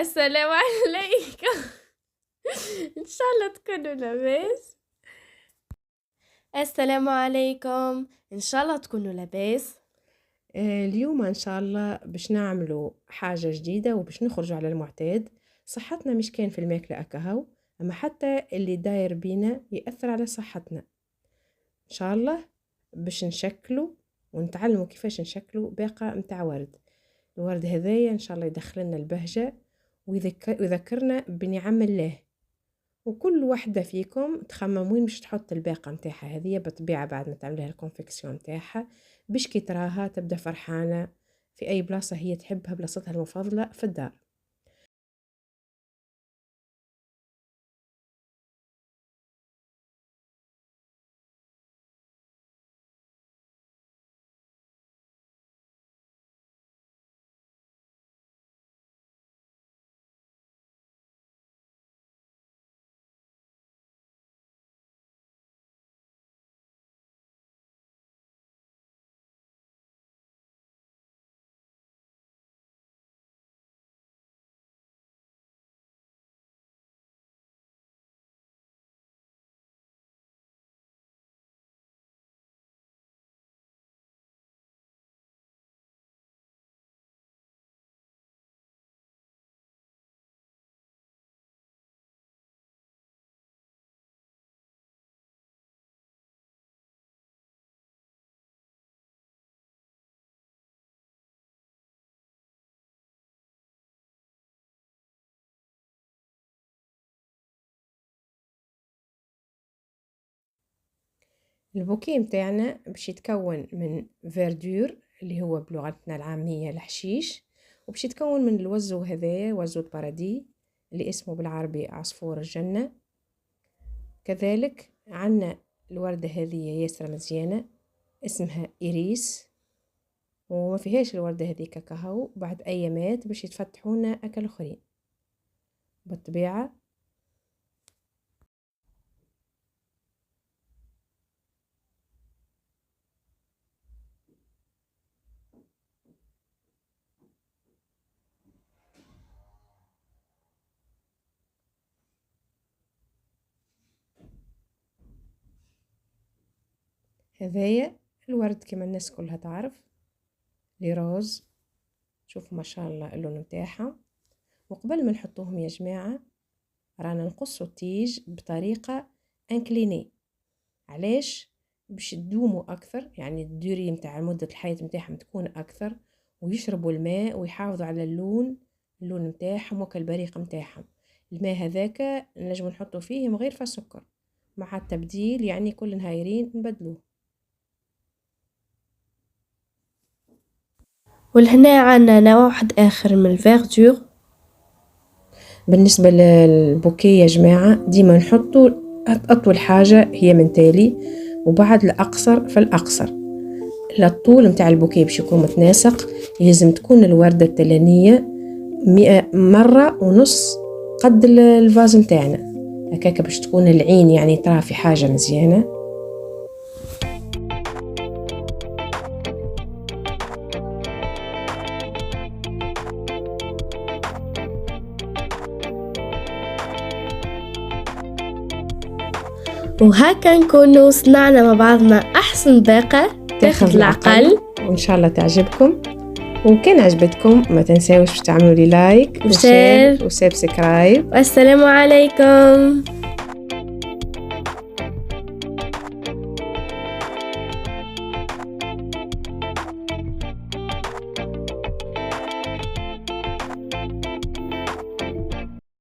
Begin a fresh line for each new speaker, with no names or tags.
السلام عليكم. إن شاء الله تكونوا لاباس. السلام عليكم، إن شاء الله تكونوا لاباس.
اليوم إن شاء الله باش نعملوا حاجة جديدة وباش نخرجوا على المعتاد. صحتنا مش كان في الماكلة أكهو، أما حتى اللي داير بينا يأثر على صحتنا. إن شاء الله باش نشكلوا ونتعلموا كيفاش نشكلوا باقة متاع ورد. الورد هذايا إن شاء الله يدخلنا البهجة ويذكرنا بنعم الله. وكل واحدة فيكم تخمم وين باش تحط الباقة متاعها هذه بطبيعة بعد ما تعملها الكونفكسيون متاعها، باش كي تراها تبدأ فرحانة في أي بلاصة هي تحبها، بلاصتها المفضلة في الدار. البوكيه متاعنا باش يتكون من فيردور اللي هو بلغتنا العامية الحشيش، وباش يتكون من الوزو هذايا وزو البارادي اللي اسمه بالعربي عصفور الجنة. كذلك عنا الوردة هذه ياسرة مزيانة اسمها إيريس، وما فيهاش الوردة هذه كاكاو بعد أيامات باش يتفتحونا أكل أخرين بالطبيعة. هذايا الورد كما الناس كلها تعرف لي روز، شوفوا ما شاء الله اللون متاعها. وقبل ما نحطوهم يا جماعة رانا نقصوا التيج بطريقة انكليني. علاش؟ باش يدوموا اكثر، يعني الدوري متاع مدة الحياة متاعهم تكون اكثر، ويشربوا الماء ويحافظوا على اللون متاعهم وكالبريق متاعهم. الماء هذاك نجم نحطوا فيه من غير سكر، مع التبديل يعني كل نهايرين نبدلوه.
ولهنا عنا نوع واحد آخر من الفيردور.
بالنسبة للبوكيه يا جماعة ديما نحطوا أطول حاجة هي من تالي وبعد الأقصر فالأقصر. الطول متاع البوكيه باش يكون متناسق لازم تكون الوردة التلانية 100 مرة ونص قد الفاز متاعنا هكاك باش تكون العين يعني ترى في حاجة مزيانة.
وهكا نكونوا صنعنا مع بعضنا أحسن باقة تاخذ العقل،
وإن شاء الله تعجبكم. وكان عجبتكم ما تنساوش تعملوا لي لايك
وشير
وسبسكرايب.
والسلام عليكم.